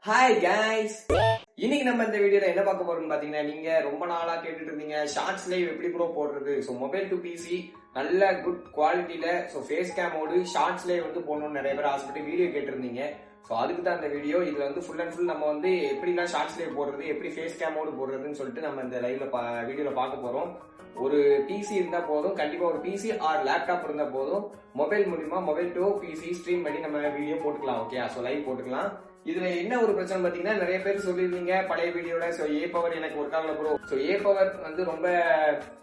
Hi guys, இன்னைக்கு நம்ம இந்த வீடியோல என்ன பார்க்க போறோம்னு பாத்தீங்கன்னா, நீங்க ரொம்ப நாளா கேட்டுட்டு இருந்தீங்க ஷார்ட்ஸ் லைவ் எப்படி ப்ரோ போடுறது. ஸோ மொபைல் டு பிசி நல்ல குட் குவாலிட்டியில ஸோ ஃபேஸ் கேமோடு ஷார்ட்ஸ் லைவ் வந்து போடணும்னு நிறைய பேர் ஆசைப்பட்டு வீடியோ கேட்டிருந்தீங்க. ஸோ அதுக்கு தான் இந்த வீடியோ. இதுல வந்து ஃபுல் அண்ட் ஃபுல் நம்ம வந்து எப்படிலாம் ஷார்ட்ஸ் லைவ் போடுறது, எப்படி ஃபேஸ் கேமோடு போடுறதுன்னு சொல்லிட்டு நம்ம இந்த லைவ்ல வீடியோல பார்க்க போறோம். ஒரு பிசி இருந்தா போதும், கண்டிப்பா ஒரு பிசி ஆர் லேப்டாப் இருந்தா போதும், மொபைல் மூலியமா மொபைல் டு பிசி ஸ்ட்ரீம் பண்ணி நம்ம வீடியோ போட்டுக்கலாம். ஓகே, ஸோ லைவ் போட்டுக்கலாம். இதுல என்ன ஒரு பிரச்சனை பாத்தீங்கன்னா, நிறைய பேர் சொல்லிருந்தீங்க பழைய வீடியோல ஸோ ஏ பவர் எனக்கு ஒர்க் ஆகல ப்ரோ. ஸோ ஏ பவர் வந்து ரொம்ப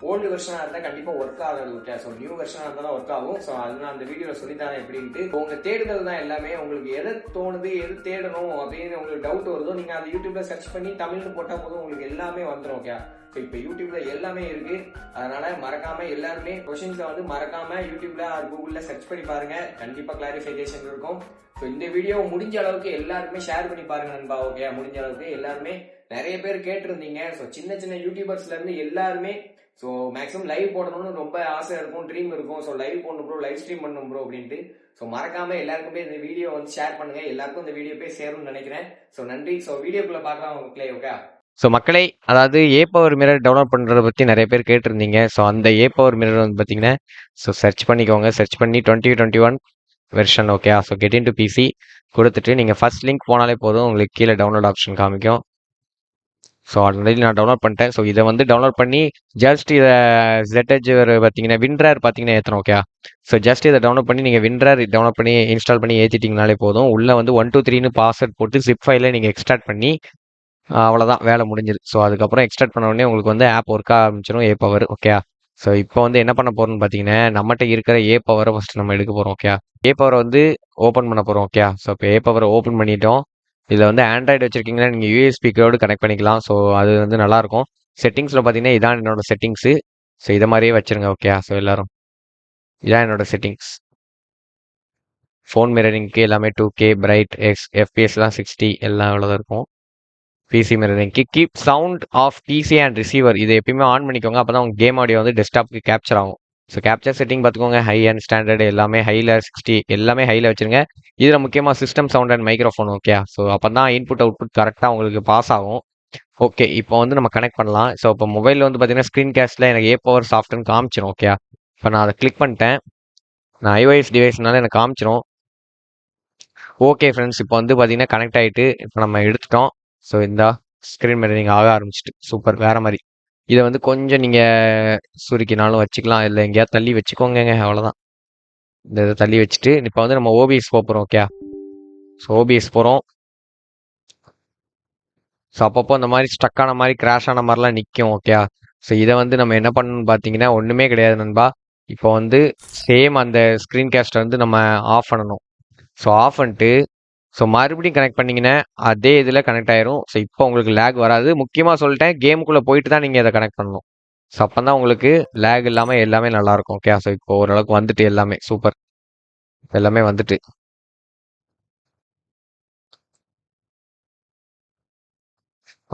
ஓல்டு வெர்ஷனா இருந்தா கண்டிப்பா ஒர்க் ஆகாது. ஓகே, ஸோ நியூ வெர்ஷனா இருந்தாலும் ஒர்க் ஆகும். ஸோ அதனால அந்த வீடியோல சொல்லித்தாரேன் எப்படின்ட்டு. உங்க தேடுதல் தான் எல்லாமே. உங்களுக்கு எது தோணுது, எது தேடணும் அப்படின்னு உங்களுக்கு டவுட் வருதோ, நீங்க அந்த யூடியூப்ல சர்ச் பண்ணி தமிழ்னு போட்டா போதும், உங்களுக்கு எல்லாமே வந்துடும். ஓகே, ஸோ இப்போ யூடியூப்ல எல்லாமே இருக்கு. அதனால மறக்காம எல்லாருமே கொஸ்டின்ஸை வந்து மறக்காம யூடியூப்ல கூகுள்ல சர்ச் பண்ணி பாருங்க, கண்டிப்பா கிளாரிஃபிகேஷன் இருக்கும். ஸோ இந்த வீடியோ முடிஞ்ச அளவுக்கு எல்லாருமே ஷேர் பண்ணி பாருங்க நண்பா. ஓகே, முடிஞ்ச அளவுக்கு எல்லாருமே நிறைய பேர் கேட்டிருந்தீங்க. ஸோ சின்ன சின்ன யூடியூபர்ஸ்ல இருந்து எல்லாருமே ஸோ மேக்ஸிமம் லைவ் போடணும்னு ரொம்ப ஆசை இருக்கும், ட்ரீம் இருக்கும். ஸோ லைவ் போடணும் ப்ரோ, லைவ் ஸ்ட்ரீம் பண்ணணும் ப்ரோ அப்படின்ட்டு. ஸோ மறக்காம எல்லாருக்குமே இந்த வீடியோ வந்து ஷேர் பண்ணுங்க. எல்லாருக்கும் இந்த வீடியோ போய் சேரும்னு நினைக்கிறேன். ஸோ நன்றி. ஸோ வீடியோக்குள்ள பார்க்கலாம் மக்களே. ஓகே, ஸோ மக்களை, அதாவது ஏ பவர் மிரர் டவுன்லோட் பண்ணுறத பற்றி நிறைய பேர் கேட்டிருந்தீங்க. ஸோ அந்த ஏ பவர் மிரர் வந்து பார்த்தீங்கன்னா, ஸோ சர்ச் பண்ணிக்கோங்க. சர்ச் பண்ணி 2021 version. Okay, so get into PC கொடுத்துட்டு நீங்கள் ஃபர்ஸ்ட் லிங்க் போனாலே போதும், உங்களுக்கு கீழே டவுன்லோட் ஆப்ஷன் காமிக்கும். ஸோ ஆல்ரெடி நான் டவுன்லோட் பண்ணிட்டேன். ஸோ இதை வந்து டவுன்லோட் பண்ணி ஜஸ்ட் இதை ZH பார்த்தீங்கன்னா வின்ரர் பார்த்தீங்கன்னா ஏற்றணும். ஓகே, ஸோ ஜஸ்ட் இதை டவுன்லோட் பண்ணி நீங்கள் வின்ரர் டவுன்லோட் பண்ணி இன்ஸ்டால் பண்ணி ஏற்றிட்டிங்கனாலே போதும். உள்ளே வந்து 1 2 3ன்னு பாஸ்வேர்ட் போட்டு ஜிப் ஃபைலை நீங்கள் எக்ஸ்ட்ராக்ட் பண்ணி அவ்வளோதான், வேலை முடிஞ்சுது. ஸோ அதுக்கப்புறம் எக்ஸ்ட்ராக்ட் பண்ண உடனே உங்களுக்கு வந்து ஆப் ஒர்க் ஆரம்பிச்சிடும், ஏ பவர். ஓகே, ஸோ இப்போ வந்து என்ன பண்ண போறோம்னு பார்த்தீங்கன்னா, நம்மகிட்ட இருக்கிற ஏ பவரை ஃபர்ஸ்ட் நம்ம எடுக்க போகிறோம். ஓகே, ஏ பவரை வந்து ஓப்பன் பண்ண போகிறோம். ஓகே, ஸோ இப்போ ஏ பவரை ஓப்பன் பண்ணிட்டோம். இதில் வந்து ஆண்ட்ராய்டு வச்சிருக்கீங்கன்னா நீங்கள் யூஎஸ்பி கோடு கனெக்ட் பண்ணிக்கலாம். ஸோ அது வந்து நல்லாயிருக்கும். செட்டிங்ஸில் பார்த்தீங்கன்னா இதான் என்னோட செட்டிங்ஸு. ஸோ இதை மாதிரியே வச்சிருங்க. ஓகே, ஸோ எல்லாரும் இதான் என்னோட செட்டிங்ஸ். ஃபோன் மிரரிங்க்கு எல்லாமே 2K பிரைட் எஃபிஎஸ்லாம் 60 எல்லாம் இவ்வளோ இருக்கும். PC mirroring keep sound of PC and receiver இதை எப்பயுமே ஆன் பண்ணிக்கோங்க. அப்போ தான் உங்கள் கேம் ஆடியோ வந்து டெஸ்க்டாப்க்கு கேப்சர் ஆகும். ஸோ கேப்சர் செட்டிங் பார்த்துக்கோங்க, ஹை அண்ட் ஸ்டாண்டர்டு எல்லாமே ஹையில் 60 எல்லாமே ஹையில் வச்சுருங்க. இதில் முக்கியமாக system sound and microphone. Okay, so அப்போ தான் இன்புட் அவுட்புட் கரெக்டாக உங்களுக்கு பாஸ் ஆகும். ஓகே, இப்போ வந்து நம்ம கனெக்ட் பண்ணலாம். ஸோ இப்போ மொபைலில் வந்து பார்த்தீங்கன்னா ஸ்க்ரீன் கேஸ்ட்டில் எனக்கு ஏ பவர் சாஃப்ட்னு காமிச்சிடும். ஓகே, இப்போ நான் அதை கிளிக் பண்ணிட்டேன். நான் ஐஓஎஸ் டிவைஸ்னால எனக்கு காமிச்சிடும். ஓகே ஃப்ரெண்ட்ஸ், இப்போ வந்து பார்த்தீங்கன்னா கனெக்ட் ஆகிட்டு இப்போ நம்ம எடுத்துட்டோம். ஸோ இந்த ஸ்க்ரீன் மிரரிங் ஆக ஆரம்பிச்சிட்டு சூப்பர், வேற மாதிரி. இதை வந்து கொஞ்சம் நீங்கள் சுருக்கினாலும் வச்சுக்கலாம், இல்லை எங்கேயாவது தள்ளி வச்சுக்கோங்க. அவ்வளோதான், இந்த இதை தள்ளி வச்சுட்டு இப்போ வந்து நம்ம ஓபிஎஸ் போகிறோம். ஓகே, ஸோ ஓபிஎஸ் போகிறோம். ஸோ அப்பப்போ இந்த மாதிரி ஸ்டக் ஆன மாதிரி கிராஷ் ஆன மாதிரிலாம் நிற்கும். ஓகே, ஸோ இதை வந்து நம்ம என்ன பண்ணணும்னு பார்த்தீங்கன்னா ஒன்றுமே கிடையாது நண்பா. இப்போ வந்து சேம் அந்த ஸ்க்ரீன் கேஸ்ட்டை வந்து நம்ம ஆஃப் பண்ணணும். ஸோ ஆஃப் பண்ணிட்டு ஸோ மறுபடியும் கனெக்ட் பண்ணிங்கன்னா அதே இதில் கனெக்ட் ஆயிரும். ஸோ இப்போ உங்களுக்கு லேக் வராது. முக்கியமாக சொல்லிட்டேன், கேமுக்குள்ளே போயிட்டு தான் நீங்கள் இதை கனெக்ட் பண்ணணும். ஸோ அப்போ தான் உங்களுக்கு லேக் இல்லாமல் எல்லாமே நல்லாயிருக்கும். ஓகே, ஸோ இப்போ ஓரளவுக்கு வந்துட்டு எல்லாமே சூப்பர், எல்லாமே வந்துட்டு.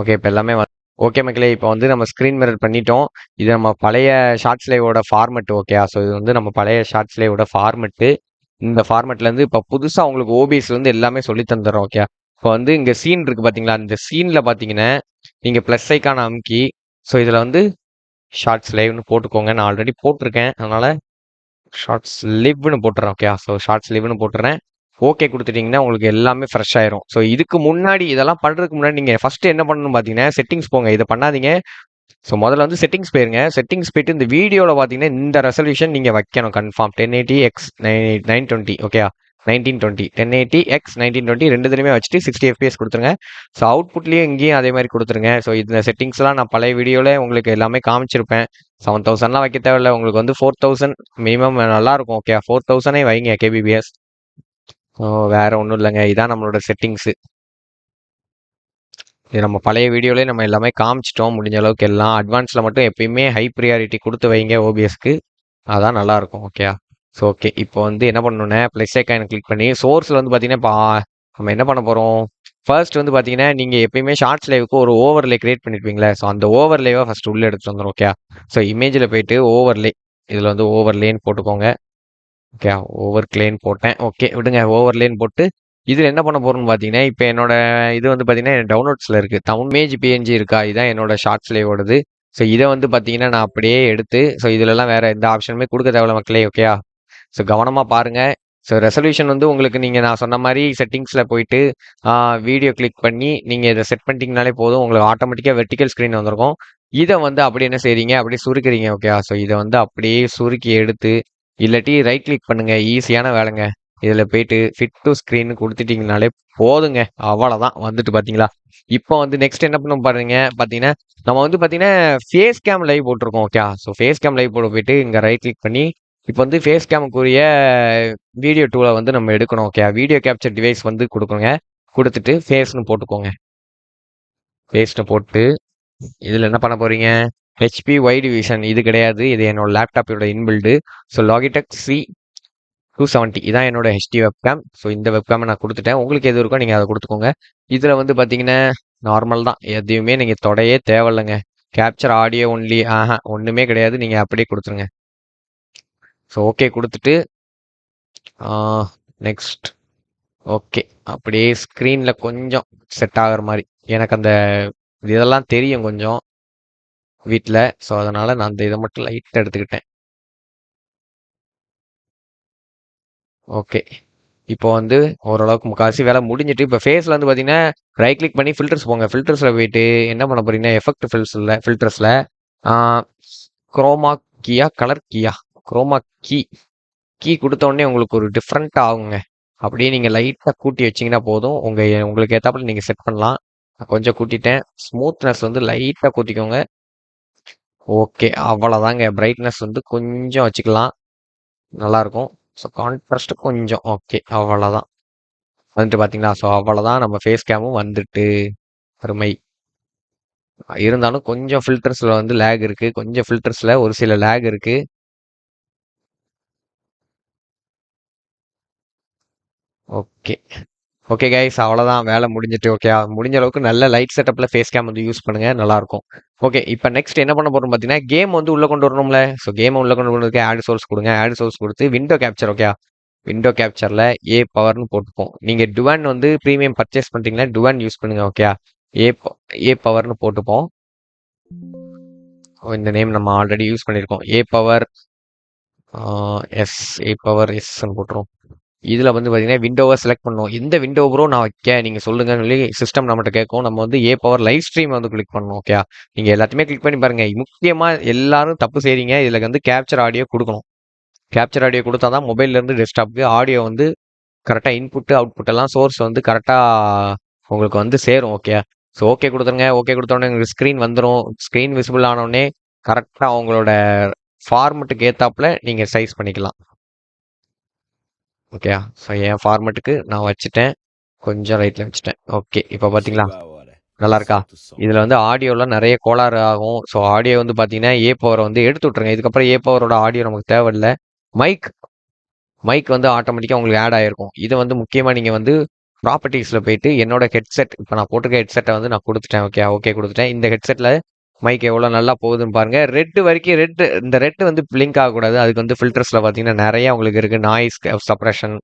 ஓகே, இப்போ எல்லாமே ஓகே மக்களே, இப்போ வந்து நம்ம ஸ்க்ரீன் மிரர் பண்ணிட்டோம். இது நம்ம பழைய ஷார்ட்ஸ் லைவோட ஃபார்மெட். ஓகே, ஸோ இது வந்து நம்ம பழைய ஷார்ட்ஸ் லைவோட ஃபார்மெட்டு. இந்த ஃபார்மெட்லேருந்து இப்போ புதுசாக உங்களுக்கு ஓபிஎஸ்லேருந்து எல்லாமே சொல்லி தந்துடுறோம். ஓகே, இப்போ வந்து இங்கே சீன் இருக்குது பார்த்தீங்களா, இந்த சீனில் பார்த்தீங்கன்னா நீங்கள் ப்ளஸ் ஐக்கான அமுக்கி ஸோ இதில் வந்து ஷார்ட்ஸ் லைவ்னு போட்டுக்கோங்க. நான் ஆல்ரெடி போட்டிருக்கேன், அதனால் ஷார்ட்ஸ் லிவ்னு போட்டுறேன். ஓகே, ஸோ ஷார்ட்ஸ் லிவ்னு போட்டுறேன். ஓகே கொடுத்துட்டிங்கன்னா உங்களுக்கு எல்லாமே ஃப்ரெஷ் ஆயிரும். ஸோ இதுக்கு முன்னாடி இதெல்லாம் பண்ணுறதுக்கு முன்னாடி நீங்கள் ஃபஸ்ட்டு என்ன பண்ணணும்னு பார்த்தீங்கன்னா செட்டிங்ஸ் போங்க. இதை பண்ணாதீங்க. ஸோ முதல்ல வந்து செட்டிங்ஸ் போயிருங்க. செட்டிங்ஸ் போயிட்டு இந்த வீடியோவில் பார்த்தீங்கன்னா இந்த ரெசல்யூஷன் நீங்கள் வைக்கணும் கன்ஃபார்ம் 1080x920. ஓகே, 1920 1080x1920 ரெண்டு இதுலையுமே வச்சுட்டு 60 FPS கொடுத்துருங்க. ஸோ அவுட்புட்லேயும் இங்கேயும் அதே மாதிரி கொடுத்துருங்க. ஸோ இந்த செட்டிங்ஸ்லாம் நான் பழைய வீடியோவில் உங்களுக்கு எல்லாமே காமிச்சிருப்பேன். 7000லாம் வைக்க தேவையில்லை, உங்களுக்கு வந்து 4000 மினிமம் நல்லாயிருக்கும். ஓகே, 4000 வைங்க KBPS. வேற ஒன்றும் இல்லைங்க, இதான் நம்மளோட செட்டிங்ஸு. இது நம்ம பழைய வீடியோலேயே நம்ம எல்லாமே காமிச்சிட்டோம் முடிஞ்ச அளவுக்கு. எல்லாம் அட்வான்ஸில் மட்டும் எப்பயுமே ஹை ப்ரியாரிட்டி கொடுத்து வைங்க ஓபிஎஸ்க்கு, அதான் நல்லாயிருக்கும். ஓகே, ஸோ ஓகே இப்போ வந்து என்ன பண்ணணுன்னா ப்ளஸ் ஐக்கானை கிளிக் பண்ணி சோர்ஸில் வந்து பார்த்தீங்கன்னா இப்போ நம்ம என்ன பண்ண போகிறோம். ஃபர்ஸ்ட் வந்து பார்த்தீங்கன்னா நீங்கள் எப்பயுமே ஷார்ட்ஸ் லைவுக்கு ஒரு ஓவர்லே கிரியேட் பண்ணியிருப்பீங்களே, ஸோ அந்த ஓவர்லேவை ஃபஸ்ட் உள்ளே எடுத்துகிட்டு வந்துடும். ஓகே, ஸோ இமேஜில் போயிட்டு ஓவர்லே, இதில் வந்து ஓவர்லேன்னு போட்டுக்கோங்க. ஓகே, ஓவர் கிளேன் போட்டேன். ஓகே விடுங்க, ஓவர்லேன்னு போட்டு இதில் என்ன பண்ண போகிறோம்னு பார்த்தீங்கன்னா இப்போ என்னோட இது வந்து பார்த்தீங்கன்னா டவுன்லோட்ஸில் இருக்குது இமேஜ் பிஎன்ஜி இருக்கா இதுதான் என்னோட ஷார்ட்ஸ்லேயோடது. ஸோ இதை வந்து பார்த்தீங்கன்னா நான் அப்படியே எடுத்து ஸோ இதுலலாம் வேறு எந்த ஆப்ஷனுமே கொடுக்க தேவையில்ல மக்களே. ஓகேயா? ஸோ கவனமாக பாருங்கள். ஸோ ரெசல்யூஷன் வந்து உங்களுக்கு நீங்கள் நான் சொன்ன மாதிரி செட்டிங்ஸில் போயிட்டு வீடியோ கிளிக் பண்ணி நீங்கள் இதை செட் பண்ணிட்டீங்கனாலே போதும். உங்களுக்கு ஆட்டோமேட்டிக்காக வெர்டிக்கல் ஸ்க்ரீன் வந்திருக்கும். இதை வந்து அப்படி என்ன செய்றீங்க அப்படியே சுருக்குறீங்க. ஓகே? ஸோ இதை வந்து அப்படியே சுருக்கி எடுத்து இல்லாட்டி ரைட் கிளிக் பண்ணுங்க. ஈஸியான வேலைங்க. இதில் போயிட்டு ஃபிட் டு ஸ்க்ரீன் கொடுத்துட்டீங்கனாலே போதுங்க. அவ்வளோதான் வந்துட்டு பார்த்தீங்களா? இப்போ வந்து நெக்ஸ்ட் என்ன பண்ண பாருங்க பார்த்தீங்கன்னா நம்ம வந்து பார்த்தீங்கன்னா ஃபேஸ் கேம் லைவ் போட்டிருக்கோம். Okay? So face cam live போட போயிட்டு இங்கே ரைட் கிளிக் பண்ணி இப்போ வந்து ஃபேஸ் கேமுக்குரிய வீடியோ டூலை வந்து நம்ம எடுக்கணும். ஓகே? வீடியோ கேப்சர் டிவைஸ் வந்து கொடுக்குங்க. கொடுத்துட்டு ஃபேஸ்னு போட்டுக்கோங்க. ஃபேஸ்னு போட்டு இதில் என்ன பண்ண போறீங்க? ஹெச்பி வைட் விஷன் இது கிடையாது. இது என்னோட லேப்டாப்போட இன்பில்டு. ஸோ லாகிடெக் C270 இதான் என்னோட ஹெச்டி வெப்கேம். ஸோ இந்த வெப்கேமை நான் கொடுத்துட்டேன். உங்களுக்கு எது இருக்கோ நீங்கள் அதை கொடுத்துக்கோங்க. இதில் வந்து பார்த்தீங்கன்னா நார்மல் தான். எதையுமே நீங்கள் தொடையே தேவையில்லைங்க. கேப்சர் ஆடியோ ஒன்லி ஒன்றுமே கிடையாது. நீங்கள் அப்படியே கொடுத்துருங்க. ஸோ ஓகே கொடுத்துட்டு நெக்ஸ்ட் ஓகே அப்படியே ஸ்க்ரீனில் கொஞ்சம் செட் ஆகிற மாதிரி எனக்கு அந்த இதெல்லாம் தெரியும் கொஞ்சம் வீட்டில். ஸோ அதனால் நான் அந்த இதை மட்டும் லைட்டாக எடுத்துக்கிட்டேன். ஓகே இப்போ வந்து ஓரளவுக்கு முக்கால்வாசி வேலை முடிஞ்சிட்டு இப்போ ஃபேஸில் வந்து பார்த்தீங்கன்னா ரைட் கிளிக் பண்ணி ஃபில்டர்ஸ் போங்க. ஃபில்டர்ஸில் போயிட்டு என்ன பண்ண போறீங்கன்னா எஃபெக்ட் ஃபில்டர்ஸில் குரோமா கீயா கலர் கீயா குரோமா கீ கொடுத்த உடனே உங்களுக்கு ஒரு டிஃப்ரெண்ட் ஆகுங்க. அப்படியே நீங்கள் லைட்டாக கூட்டி வச்சிங்கன்னா போதும். உங்களுக்கு ஏற்றாப்புல நீங்கள் செட் பண்ணலாம். நான் கொஞ்சம் கூட்டிட்டேன். ஸ்மூத்னஸ் வந்து லைட்டாக கூட்டிக்கோங்க. ஓகே அவ்வளோதாங்க. பிரைட்னஸ் வந்து கொஞ்சம் வச்சுக்கலாம். நல்லாயிருக்கும். ஸோ கான்ட்ராஸ்ட் கொஞ்சம் ஓகே அவ்வளோதான். வந்துட்டு பார்த்தீங்களா? ஸோ அவ்வளோதான். நம்ம ஃபேஸ் கேமும் வந்துட்டு அருமை. இருந்தாலும் கொஞ்சம் ஃபில்டர்ஸில் வந்து லேக் இருக்குது. கொஞ்சம் ஃபில்டர்ஸில் ஒரு சில லேக் இருக்குது. ஓகே ஓகே கைஸ் அவ்வளோதான் வேலை முடிஞ்சிட்டு. ஓகே முடிஞ்ச அளவுக்கு நல்ல லைட் செட்டப்பில் ஃபேஸ் கேம் வந்து யூஸ் பண்ணுங்க. நல்லாயிருக்கும். ஓகே இப்போ நெக்ஸ்ட் என்ன பண்ண போகிறோம் பார்த்தீங்கன்னா கேம் வந்து உள்ளே கொண்டு வரணும்ல. ஸோ கேமை உள்ளே கொண்டு வரதுக்கு ஆட் சோர்ஸ் கொடுங்க. ஆட் சோர்ஸ் கொடுத்து விண்டோ கேப்சர். ஓகே விண்டோ கேப்சரில் ஏ பவர்னு போட்டுப்போம். நீங்கள் டுவன் வந்து ப்ரீமியம் பர்ச்சேஸ் பண்ணுறீங்கன்னா டுவன் யூஸ் பண்ணுங்க. ஓகே ஏ பவர்னு போட்டுப்போம். இந்த நேம் நம்ம ஆல்ரெடி யூஸ் பண்ணியிருக்கோம். ஏ பவர் எஸ்ன்னு போட்டுரும். இதில் வந்து பார்த்தீங்கன்னா விண்டோவை செலக்ட் பண்ணணும். எந்த விண்டோ ப்ரோ நான் வைக்க நீங்கள் சொல்லுங்கன்னு சொல்லி சிஸ்டம் நம்மகிட்ட கேட்கும். நம்ம வந்து ஏ பவர் லைவ் ஸ்ட்ரீம் வந்து கிளிக் பண்ணணும். ஓகே நீங்கள் எல்லாத்தையுமே கிளிக் பண்ணி பாருங்கள். முக்கியமாக எல்லாரும் தப்பு செய்றீங்க. இதில் வந்து கேப்சர் ஆடியோ கொடுக்கணும். கேப்சர் ஆடியோ கொடுத்தா தான் மொபைல்லேருந்து டெஸ்க்டாப்புக்கு ஆடியோ வந்து கரெக்டாக இன்புட்டு அவுட்புட் எல்லாம் சோர்ஸ் வந்து கரெக்டாக உங்களுக்கு வந்து சேரும். ஓகே ஸோ ஓகே கொடுத்துருங்க. ஓகே கொடுத்தோடனே உங்களுக்கு ஸ்க்ரீன் வந்துடும். ஸ்க்ரீன் விசிபிள் ஆனோடனே கரெக்டாக அவங்களோட ஃபார்மெட்டுக்கு ஏற்றாப்புல நீங்கள் சைஸ் பண்ணிக்கலாம். ஓகே ஸோ என் ஃபார்மெட்டுக்கு நான் வச்சுட்டேன். கொஞ்சம் ரைட்டில் வச்சுட்டேன். ஓகே இப்போ பார்த்தீங்களா நல்லா இருக்கா? இதில் வந்து ஆடியோலாம் நிறைய கோளாறு ஆகும். ஸோ ஆடியோ வந்து பார்த்தீங்கன்னா ஏ பவரை வந்து எடுத்து விட்ருங்க. இதுக்கப்புறம் ஏ பவரோட ஆடியோ நமக்கு தேவையில்லை. மைக் வந்து ஆட்டோமேட்டிக்காக உங்களுக்கு ஆட் ஆகிருக்கும். இதை வந்து முக்கியமாக நீங்கள் வந்து ப்ராப்பர்ட்டிஸில் போயிட்டு என்னோட ஹெட்செட் இப்போ நான் போட்டிருக்க ஹெட்செட்டை வந்து நான் கொடுத்துட்டேன். ஓகே கொடுத்துட்டேன். இந்த ஹெட்செட்டில் மைக் எவ்வளோ நல்லா போகுதுன்னு பாருங்க. ரெட்டு வரைக்கும் இந்த ரெட்டு வந்து பிளிங்க் ஆகக்கூடாது. அதுக்கு வந்து ஃபில்டர்ஸில் பார்த்தீங்கன்னா நிறைய உங்களுக்கு இருக்குது. Noise suppression.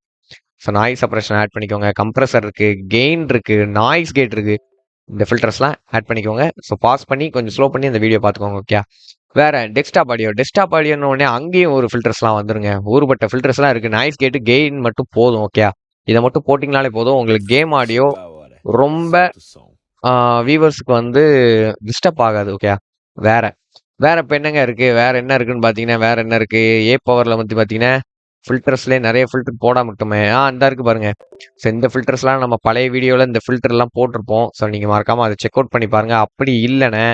So noise suppression add பண்ணிக்கோங்க. கம்ப்ரஸர் இருக்குது, கெயின் இருக்குது, நாய்ஸ் கேட் இருக்குது. இந்த ஃபில்டர்ஸ்லாம் ஆட் பண்ணிக்கோங்க. ஸோ பாஸ் பண்ணி கொஞ்சம் ஸ்லோ பண்ணி இந்த வீடியோ பார்த்துக்கோங்க. ஓகே வேற டெஸ்க்டாப் ஆடியோன்னு உடனே அங்கேயும் ஒரு ஃபில்டர்ஸ்லாம் வந்துருங்க. ஊறுபட்ட ஃபில்டர்ஸ்லாம் இருக்குது. நாய்ஸ் கேட்டு கெயின் மட்டும் போதும். ஓகே இதை மட்டும் போட்டிங்கனாலே போதும். உங்களுக்கு கேம் ஆடியோ ரொம்ப வியூவர்ஸுக்கு வந்து டிஸ்டர்ப் ஆகாது. ஓகே வேற இப்போ என்னங்க இருக்கு? வேற என்ன இருக்குன்னு பார்த்தீங்கன்னா வேற என்ன இருக்கு? ஏ பவர்ல வந்து பார்த்தீங்கன்னா ஃபில்டர்ஸ்லேயே நிறைய ஃபில்டர் போட மட்டுமே இந்த இருக்கு பாருங்க. ஸோ இந்த ஃபில்டர்ஸ்லாம் நம்ம பழைய வீடியோவில் இந்த ஃபில்டர்லாம் போட்டிருப்போம். ஸோ நீங்கள் மறக்காம அதை செக் அவுட் பண்ணி பாருங்க. அப்படி இல்லைன்னா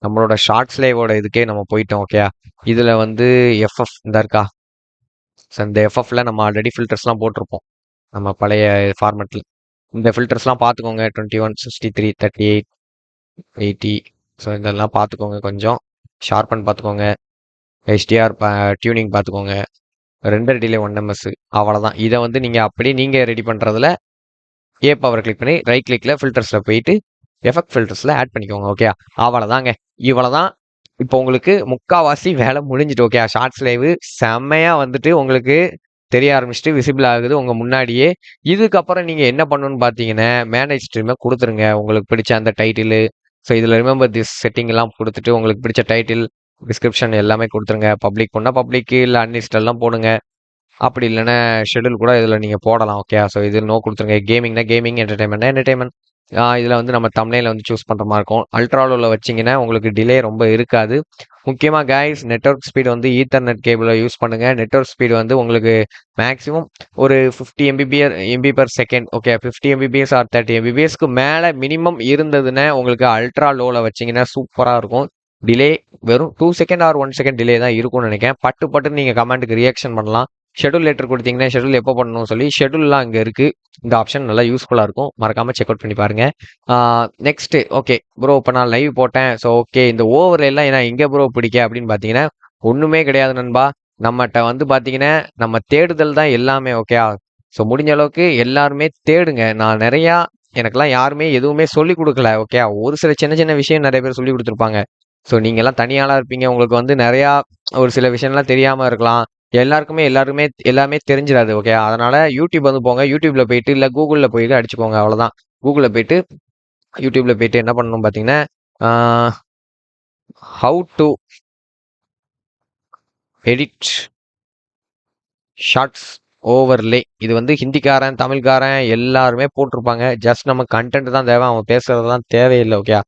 நம்மளோட ஷார்ட்ஸ் லைவோட இதுக்கே நம்ம போயிட்டோம். ஓகே இதில் வந்து எஃப்எஃப் இந்த இருக்கா? ஸோ இந்த எஃப்எஃப்ல நம்ம ஆல்ரெடி ஃபில்டர்ஸ்லாம் போட்டிருப்போம் நம்ம பழைய ஃபார்மெட்டில். இந்த ஃபில்டர்ஸ்லாம் பார்த்துக்கோங்க. 21, 63, 38, 80. ஸோ இதெல்லாம் பார்த்துக்கோங்க. கொஞ்சம் ஷார்பன் பார்த்துக்கோங்க. HDR டியூனிங் பார்த்துக்கோங்க. Render delay 1 ms. அவ்வளோதான். இதை வந்து நீங்கள் ரெடி பண்ணுறதுல ஏ பவர் கிளிக் பண்ணி ரைட் கிளிக்கில் ஃபில்டர்ஸில் போயிட்டு எஃபெக்ட் ஃபில்டர்ஸில் ஆட் பண்ணிக்கோங்க. ஓகே அவ்வளோதாங்க. இவ்வளோதான். இப்போ உங்களுக்கு முக்கால்வாசி வேலை முடிஞ்சிட்டு. ஓகே ஷார்ட்ஸ் லைவ் செம்மையாக வந்துட்டு உங்களுக்கு தெரிய ஆரம்பிச்சுட்டு விசிபிள் ஆகுது உங்க முன்னாடியே. இதுக்கப்புறம் நீங்க என்ன பண்ணணும்னு பார்த்தீங்கன்னா, மேனேஜ் ஸ்ட்ரீமை குடுத்துருங்க. உங்களுக்கு பிடிச்ச அந்த டைட்டிலு, ஸோ இதில ரிமெம்பர் திஸ் செட்டிங் எல்லாம் குடுத்துட்டு, உங்களுக்கு பிடிச்ச டைட்டில், டிஸ்கிரிப்ஷன் எல்லாமே குடுத்துருங்க. பப்ளிக் பண்ணா பப்ளிக் இல்ல அன்லிஸ்டட்லாம் போடுங்க. அப்படி இல்லன்னா ஷெட்யூல் கூட இதில நீங்க போடலாம். ஓகே. ஸோ இது நோ குடுத்துருங்க. கேமிங்னா கேமிங், என்டர்டெயின்மெண்ட்னா என்டர்டெயின்மெண்ட். இதில வந்து நம்ம தம்ப்நெயில வந்து சூஸ் பண்ற மாரி இருக்கும். அல்ட்ரா லோல வச்சீங்கன்னா, உங்களுக்கு டிலே ரொம்ப இருக்காது. முக்கியமா காய்ஸ் நெட்வொர்க் ஸ்பீட் வந்து ஈத்தர்நெட் கேபிள யூஸ் பண்ணுங்க. நெட்வொர்க் ஸ்பீடு வந்து உங்களுக்கு மேக்ஸிமம் ஒரு 50 MP per second. Okay. 50 MBBS R 30 எம்பிபிஎஸ்க்கு மேல மினிமம் இருந்ததுன்னா, உங்களுக்கு அல்ட்ரா லோல வச்சீங்கன்னா சூப்பரா இருக்கும். டிலே வெறும் 2 செகண்ட் ஆர் 1 செகண்ட் டிலே தான் இருக்கும்னு நினைக்கிறேன். பட்டு பட்டுன்னு நீங்க கமாண்டுக்கு ரியாக்ஷன் பண்ணலாம். ஷெட்யூல் லெட்டர் கொடுத்தீங்கன்னா, ஷெட்யூல் எப்போ பண்ணணும்னு சொல்லி ஷெட்யூல்லாம் அங்க இருக்கு. இந்த ஆப்ஷன் நல்லா யூஸ்ஃபுல்லா இருக்கும். மறக்காம செக் அவுட் பண்ணி பாருங்க. நெக்ஸ்ட் ஓகே ப்ரோ இப்போ நான் லைவ் போட்டேன். ஸோ ஓகே இந்த ஓவர் எல்லாம் நான் எங்க ப்ரோ பிடிக்க அப்படின்னு பார்த்தீங்கன்னா, ஒண்ணுமே கிடையாது நண்பா. நம்மகிட்ட வந்து பார்த்தீங்கன்னா, நம்ம தேடுதல் தான் எல்லாமே. ஓகே. ஸோ முடிஞ்ச அளவுக்கு எல்லாருமே தேடுங்க. நான் நிறையா எனக்கெல்லாம் யாருமே எதுவுமே சொல்லி கொடுக்கல. ஓகே. ஒரு சில சின்ன சின்ன விஷயம் நிறைய பேர் சொல்லி கொடுத்துருப்பாங்க. ஸோ நீங்க எல்லாம் தனியாளா இருப்பீங்க. உங்களுக்கு வந்து நிறையா ஒரு சில விஷயம்லாம் தெரியாம இருக்கலாம். எல்லாருமே எல்லாமே தெரிஞ்சிடாது. ஓகே. அதனால யூடியூப் வந்து போங்க. யூடியூப்ல போயிட்டு இல்ல கூகுள்ல போயிட்டு அடிச்சுக்கோங்க. அவ்வளவுதான். கூகுள்ல போயிட்டு யூடியூப்ல போயிட்டு என்ன பண்ணணும் பார்த்தீங்கன்னா, how to edit shorts overlay. இது வந்து ஹிந்திக்காரன், தமிழ்காரன் எல்லாருமே போட்டிருப்பாங்க. ஜஸ்ட் நம்ம கண்டென்ட் தான் தேவை. அவன் பேசுறதெல்லாம் தேவையில்லை. ஓகே.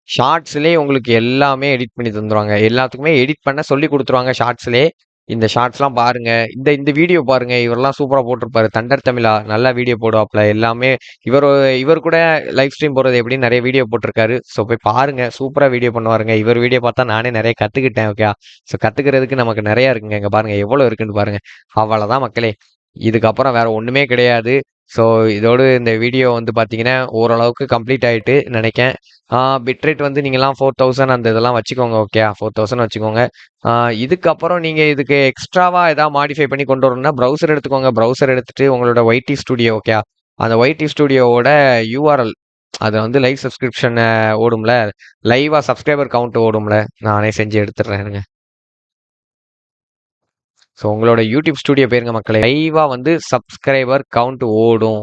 ஷார்ட்ஸ்லேயே உங்களுக்கு எல்லாமே எடிட் பண்ணி தந்துருவாங்க. எல்லாத்துக்குமே எடிட் பண்ண சொல்லி கொடுத்துருவாங்க ஷார்ட்ஸ்லேயே. இந்த ஷார்ட்ஸ்லாம் பாருங்க. இந்த இந்த வீடியோ பாருங்க. இவரெல்லாம் சூப்பரா போட்டிருப்பாரு. தண்டர் தமிழா நல்லா வீடியோ போடுவாப்ல. எல்லாமே இவர் இவர் கூட லைவ் ஸ்ட்ரீம் போடுறது எப்படின்னு நிறைய வீடியோ போட்டிருக்காரு. ஸோ போய் பாருங்க. சூப்பரா வீடியோ பண்ணுவாருங்க. இவர் வீடியோ பார்த்தா நானே நிறைய கத்துக்கிட்டேன். ஓகே. ஸோ கத்துக்கிறதுக்கு நமக்கு நிறைய இருக்குங்க. இங்க பாருங்க எவ்வளவு இருக்குன்னு பாருங்க. அவ்வளவுதான் மக்களே. இதுக்கப்புறம் வேற ஒண்ணுமே கிடையாது. ஸோ இதோடு இந்த வீடியோ வந்து பார்த்தீங்கன்னா ஓரளவுக்கு கம்ப்ளீட் ஆயிட்டு நினைக்கேன். பிட்ரேட் வந்து நீங்கலாம் 4000 அந்த இதெல்லாம் வச்சுக்கோங்க. ஓகே. 4000 வச்சுக்கோங்க. இதுக்கப்புறம் நீங்க இதுக்கு எக்ஸ்ட்ராவா ஏதாவது மாடிஃபை பண்ணி கொண்டு வரணும்னா ப்ரௌசர் எடுத்துக்கோங்க. ப்ரௌசர் எடுத்துட்டு உங்களோட ஒய்டி ஸ்டுடியோ. ஓகே. அந்த ஒய்டி ஸ்டுடியோவோட யூஆர்எல் அது வந்து லைவ் சப்ஸ்கிரிப்ஷன் ஓடும்ல, லைவா சப்ஸ்கிரைபர் கவுண்ட் ஓடும்ல, நானே செஞ்சு எடுத்துடுறேன். ஸோ உங்களோட யூடியூப் ஸ்டுடியோ போயிருங்க மக்களே. லைவா வந்து சப்ஸ்கிரைபர் கவுண்ட் ஓடும்.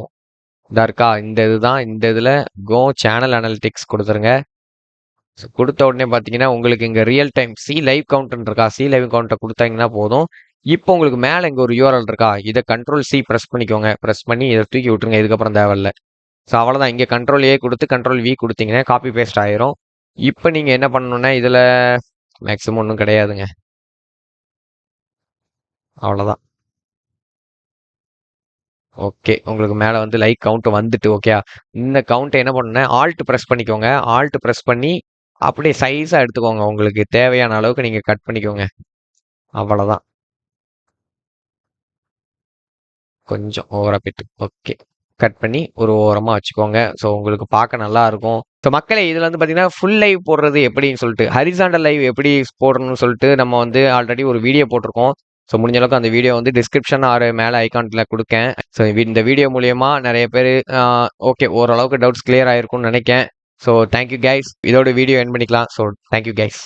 இதா இருக்கா? இந்த இதுதான். இந்த இதுல கோ சேனல் அனலிட்டிக்ஸ் கொடுத்துருங்க. ஸோ கொடுத்த உடனே பார்த்தீங்கன்னா உங்களுக்கு இங்க real time C live count இருக்கா? சி லைவ் கவுண்ட்டை கொடுத்தாங்கன்னா போதும். இப்போ உங்களுக்கு மேல இங்க ஒரு யூஆர்எல் இருக்கா? இதை கண்ட்ரோல் சி பிரஸ் பண்ணிக்கோங்க. பிரஸ் பண்ணி இதை தூக்கி விட்டுருங்க. இதுக்கப்புறம் தேவையில்ல. ஸோ அவ்வளோதான். இங்கே கண்ட்ரோல் ஏ கொடுத்து கண்ட்ரோல் வி கொடுத்தீங்கன்னா காப்பி பேஸ்ட் ஆயிரும். இப்போ நீங்க என்ன பண்ணணும்னா இதுல மேக்ஸிமம் ஒன்றும் கிடையாதுங்க. அவ்வளோதான். ஓகே. உங்களுக்கு மேல வந்து லைக் கவுண்ட் வந்துட்டு ஓகே. இந்த கவுண்ட் என்ன பண்ணுன்னா ஆல்ட் பிரஸ் பண்ணிக்கோங்க. ஆல்ட் பிரஸ் பண்ணி அப்படியே சைஸா எடுத்துக்கோங்க. உங்களுக்கு தேவையான அளவுக்கு நீங்க கட் பண்ணிக்கோங்க. அவ்வளவுதான். கொஞ்சம் ஓவரா போயிட்டு ஓகே. கட் பண்ணி ஒரு ஓரமா வச்சுக்கோங்க. ஸோ உங்களுக்கு பார்க்க நல்லா இருக்கும். ஸோ மக்களே இதுல வந்து பாத்தீங்கன்னா ஃபுல் லைவ் போடுறது எப்படின்னு சொல்லிட்டு ஹரிசாண்டல் லைவ் எப்படி போடணும்னு சொல்லிட்டு நம்ம வந்து ஆல்ரெடி ஒரு வீடியோ போட்டிருக்கோம். ஸோ முடிஞ்ச அளவுக்கு அந்த வீடியோ வந்து டிஸ்கிரிப்ஷன் ஆர் மேலே ஐகான்ல கொடுக்கேன். ஸோ இந்த வீடியோ மூலியமா நிறைய பேர் ஓகே ஓரளவுக்கு டவுட்ஸ் கிளியர் ஆயிருக்கும்னு நினைக்கிறேன். So thank you guys. இதோட வீடியோ என் பண்ணிக்கலாம். So thank you guys.